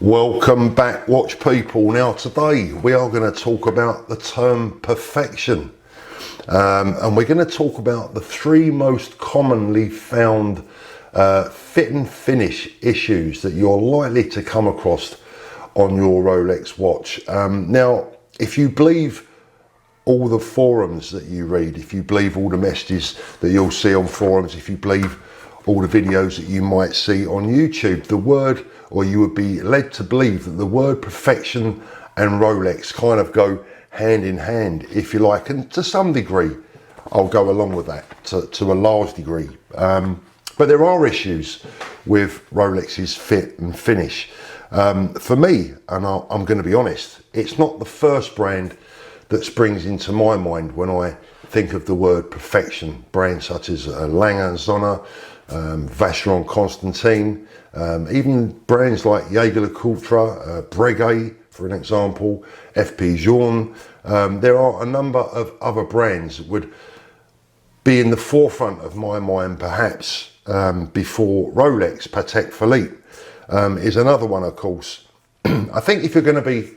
Welcome back, watch people. Now today we are going to talk about the term perfection, and we're going to talk about the three most commonly found fit and finish issues that you're likely to come across on your Rolex watch. Now if you believe all the forums that you read, if you believe all the messages that you'll see on forums, if you believe all the videos that you might see on YouTube, the word, or you would be led to believe that the word perfection and Rolex kind of go hand in hand, if you like, and to some degree I'll go along with that, to a large degree. But there are issues with Rolex's fit and finish. For me, and I'm going to be honest, it's not the first brand that springs into my mind when I think of the word perfection. Brands such as Lange & Söhne, Vacheron Constantin, even brands like Jaeger-LeCoultre, Breguet, for an example, FP Journe. There are a number of other brands that would be in the forefront of my mind, perhaps, before Rolex. Patek Philippe is another one, of course. I think if you're going to be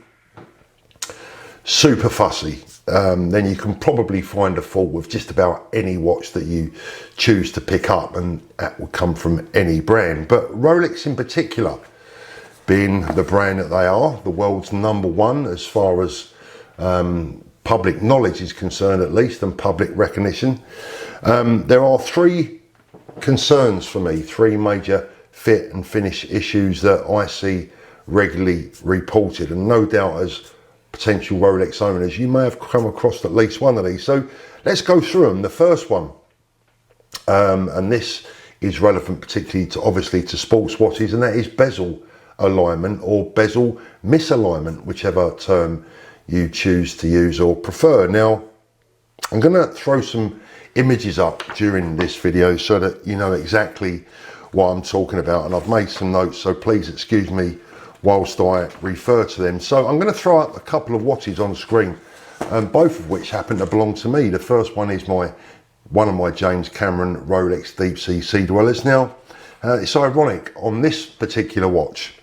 super fussy, then you can probably find a fault with just about any watch that you choose to pick up, and that will come from any brand. But Rolex in particular, being the brand that they are, the world's #1 as far as public knowledge is concerned, at least, and public recognition, there are three concerns for me, three major fit and finish issues that I see regularly reported, and no doubt as potential Rolex owners you may have come across at least one of these. So let's go through them. The first one, and this is relevant particularly to, obviously, to sports watches, and that is bezel alignment or bezel misalignment, whichever term you choose to use or prefer. Now I'm going to throw some images up during this video so that you know exactly what I'm talking about, and I've made some notes, so please excuse me whilst I refer to them. So I'm going to throw up a couple of watches on the screen, both of which happen to belong to me. The first one is one of my James Cameron Rolex Deep Sea Sea Dwellers. Now it's ironic, on this particular watch,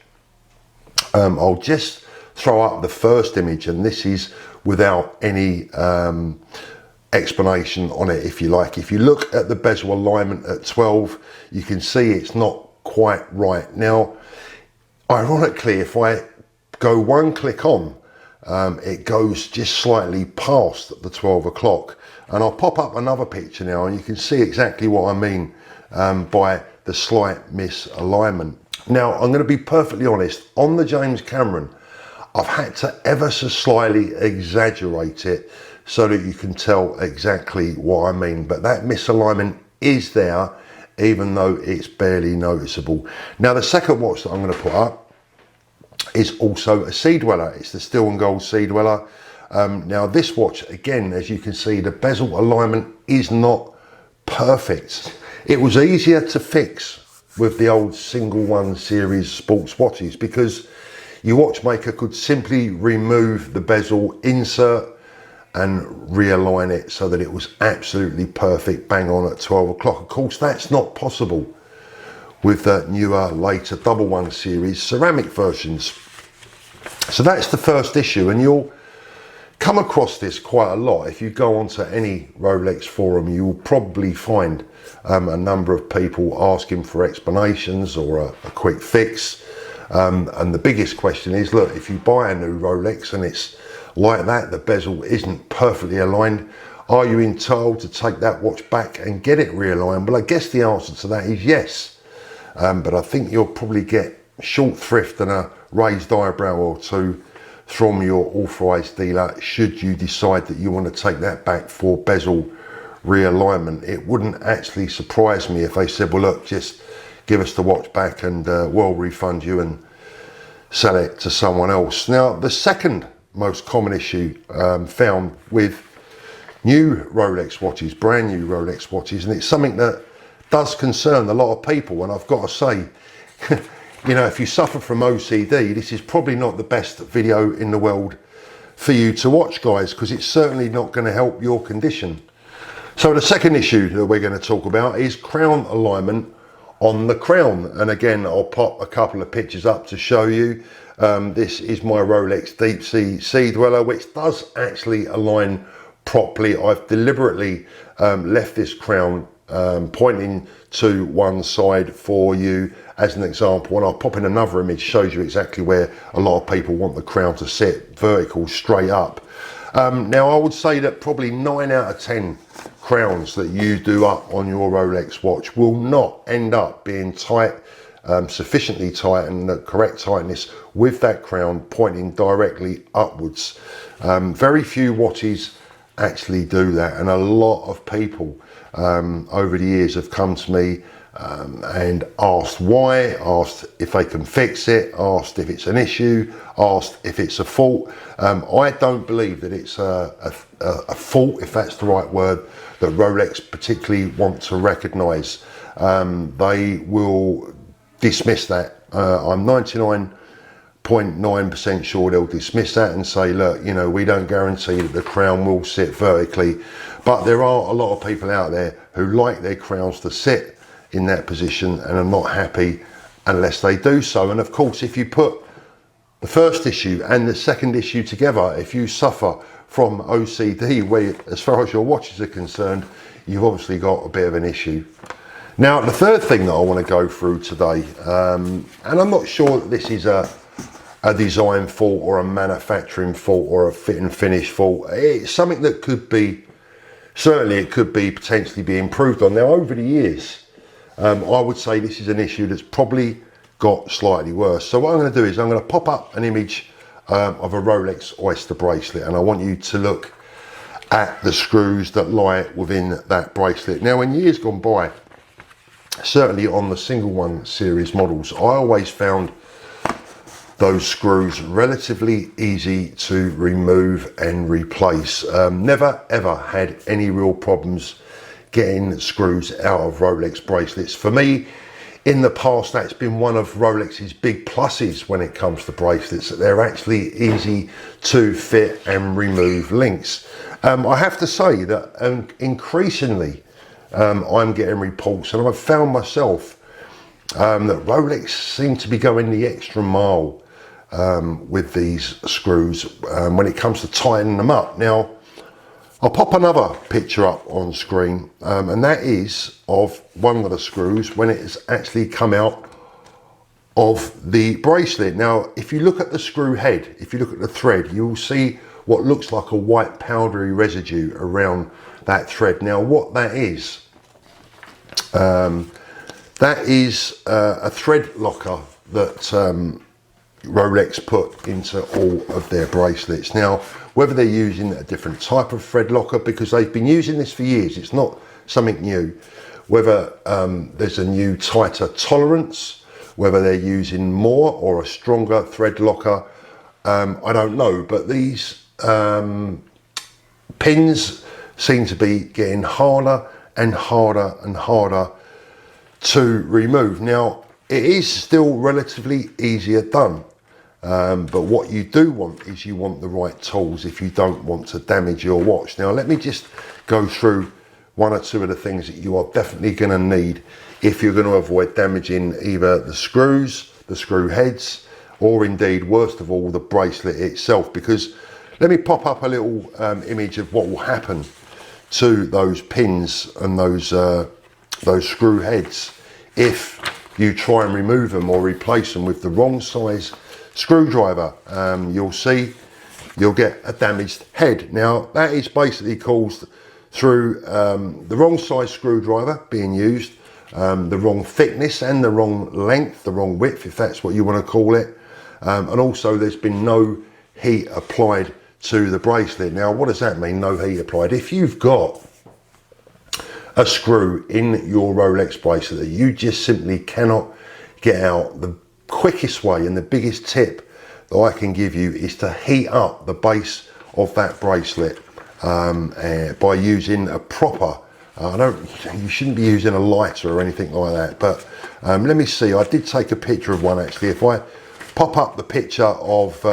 I'll just throw up the first image, and this is without any explanation on it, if you like. If you look at the bezel alignment at 12, you can see it's not quite right. Now ironically, if I go one click on, it goes just slightly past the 12 o'clock, and I'll pop up another picture now and you can see exactly what I mean by the slight misalignment. Now I'm going to be perfectly honest, on the James Cameron I've had to ever so slightly exaggerate it so that you can tell exactly what I mean, but that misalignment is there even though it's barely noticeable. Now the second watch that I'm going to put up is also a Sea Dweller. It's the Steel and Gold Sea Dweller. Now this watch, again, as you can see, the bezel alignment is not perfect. It was easier to fix with the old single one series sports watches because your watchmaker could simply remove the bezel insert and realign it so that it was absolutely perfect, bang on at 12 o'clock. Of course, that's not possible with the newer, later 1 series ceramic versions. So that's the first issue, and you'll come across this quite a lot. If you go onto any Rolex forum, you will probably find a number of people asking for explanations or a quick fix. And the biggest question is, look, if you buy a new Rolex and it's like that, the bezel isn't perfectly aligned, are you entitled to take that watch back and get it realigned? Well, I guess the answer to that is yes. But I think you'll probably get short thrift and a raised eyebrow or two from your authorised dealer should you decide that you want to take that back for bezel realignment. It wouldn't actually surprise me if they said, well, look, just give us the watch back and we'll refund you and sell it to someone else. Now the second most common issue found with new Rolex watches, brand new Rolex watches, and it's something that does concern a lot of people, and I've got to say, you know, if you suffer from OCD, this is probably not the best video in the world for you to watch, guys, because it's certainly not going to help your condition. So the second issue that we're going to talk about is crown alignment on the crown. And again, I'll pop a couple of pictures up to show you. This is my Rolex Deep Sea Dweller, which does actually align properly. I've deliberately left this crown pointing to one side for you as an example, and I'll pop in another image, shows you exactly where a lot of people want the crown to sit, vertical, straight up. Now I would say that probably 9 out of 10 crowns that you do up on your Rolex watch will not end up being tight, sufficiently tight and the correct tightness with that crown pointing directly upwards. Very few watches actually do that, and a lot of people over the years have come to me and asked why, asked if they can fix it, asked if it's an issue, asked if it's a fault. I don't believe that it's a fault, if that's the right word, that Rolex particularly want to recognise. They will dismiss that. I'm 99.9% sure they'll dismiss that and say, look, you know, we don't guarantee that the crown will sit vertically. But there are a lot of people out there who like their crowns to sit in that position and are not happy unless they do so. And of course, if you put the first issue and the second issue together, if you suffer from OCD, where as far as your watches are concerned, you've obviously got a bit of an issue. Now, the third thing that I want to go through today, and I'm not sure that this is a design fault or a manufacturing fault or a fit and finish fault. It's something that could be, certainly it could be potentially be improved on. Now, over the years, I would say this is an issue that's probably got slightly worse. So what I'm going to do is I'm going to pop up an image of a Rolex Oyster bracelet, and I want you to look at the screws that lie within that bracelet. Now, in years gone by, certainly on the single one series models, I always found those screws relatively easy to remove and replace. Never ever had any real problems getting screws out of Rolex bracelets. For me, in the past, that's been one of Rolex's big pluses when it comes to bracelets, that they're actually easy to fit and remove links. I have to say that increasingly I'm getting reports, and I've found myself that Rolex seem to be going the extra mile with these screws when it comes to tightening them up. Now, I'll pop another picture up on screen, and that is of one of the screws when it has actually come out of the bracelet. Now, if you look at the screw head, if you look at the thread, you will see what looks like a white powdery residue around that thread. Now, what that is a thread locker that Rolex put into all of their bracelets. Now, whether they're using a different type of thread locker, because they've been using this for years, it's not something new, whether there's a new tighter tolerance, whether they're using more or a stronger thread locker, I don't know, but these pins seem to be getting harder and harder and harder to remove. Now, it is still relatively easier done, but what you do want is you want the right tools if you don't want to damage your watch. Now, let me just go through one or two of the things that you are definitely going to need if you're going to avoid damaging either the screws, the screw heads, or indeed, worst of all, the bracelet itself. Because let me pop up a little image of what will happen to those pins and those screw heads if you try and remove them or replace them with the wrong size screwdriver. You'll see you'll get a damaged head. Now, that is basically caused through the wrong size screwdriver being used, the wrong thickness and the wrong length, the wrong width, if that's what you want to call it, and also there's been no heat applied to the bracelet. Now, what does that mean, no heat applied? If you've got a screw in your Rolex bracelet that you just simply cannot get out, the quickest way and the biggest tip that I can give you is to heat up the base of that bracelet by using a proper, you shouldn't be using a lighter or anything like that, but let me see, I did take a picture of one actually. If I pop up the picture of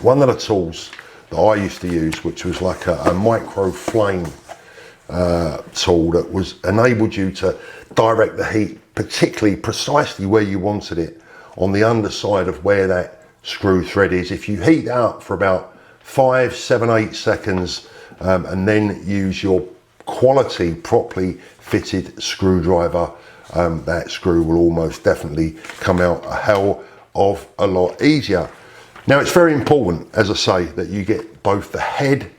one of the tools that I used to use, which was like a micro flame tool that was enabled you to direct the heat particularly precisely where you wanted it, on the underside of where that screw thread is. If you heat up for about 5, 7, 8 seconds and then use your quality properly fitted screwdriver, that screw will almost definitely come out a hell of a lot easier. Now, it's very important, as I say, that you get both the head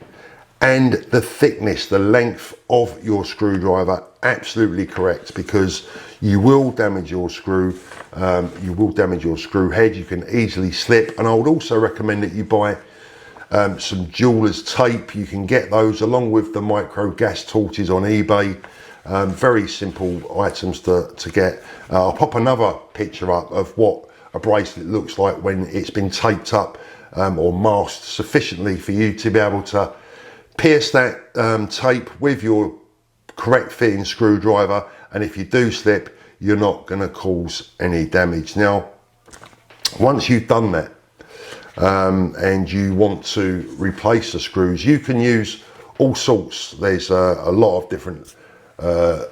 and the thickness, the length of your screwdriver absolutely correct, because you will damage your screw, you will damage your screw head, you can easily slip. And I would also recommend that you buy some jeweler's tape. You can get those along with the micro gas torches on eBay. Very simple items to get. I'll pop another picture up of what a bracelet looks like when it's been taped up or masked sufficiently for you to be able to pierce that tape with your correct fitting screwdriver, and if you do slip, you're not going to cause any damage. Now, once you've done that and you want to replace the screws, you can use all sorts. There's a lot of different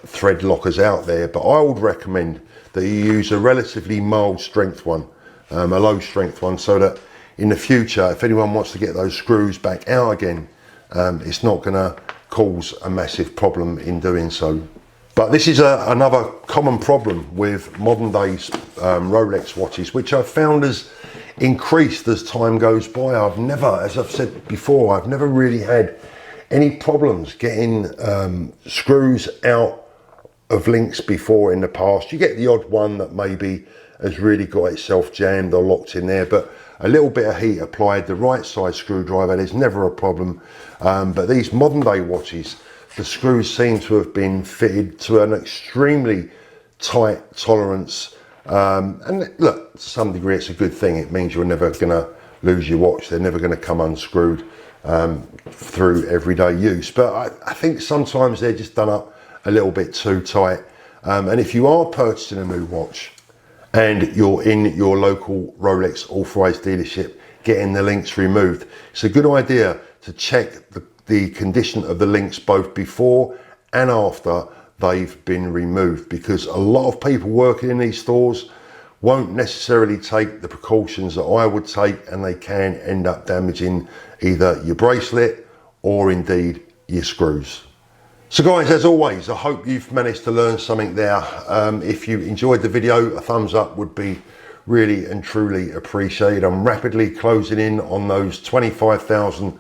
thread lockers out there, but I would recommend that you use a relatively mild strength one, a low strength one, so that in the future, if anyone wants to get those screws back out again, it's not going to cause a massive problem in doing so. But this is another common problem with modern day Rolex watches, which I've found has increased as time goes by. I've never, as I've said before, I've never really had any problems getting screws out of links before in the past. You get the odd one that maybe has really got itself jammed or locked in there, but a little bit of heat applied, the right side screwdriver, there's never a problem. But these modern day watches, the screws seem to have been fitted to an extremely tight tolerance. And look, to some degree it's a good thing. It means you're never going to lose your watch. They're never going to come unscrewed through everyday use. But I think sometimes they're just done up a little bit too tight. And if you are purchasing a new watch and you're in your local Rolex authorized dealership getting the links removed, it's a good idea to check the condition of the links both before and after they've been removed, because a lot of people working in these stores won't necessarily take the precautions that I would take, and they can end up damaging either your bracelet or indeed your screws. So guys, as always, I hope you've managed to learn something there. If you enjoyed the video, a thumbs up would be really and truly appreciated. I'm rapidly closing in on those 25,000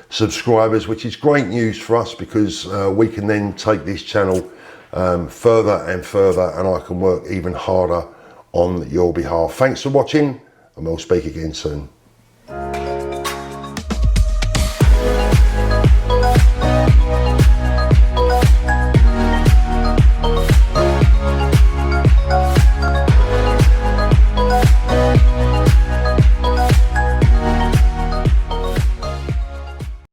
subscribers, which is great news for us, because we can then take this channel further and further, and I can work even harder on your behalf. Thanks for watching, and we'll speak again soon.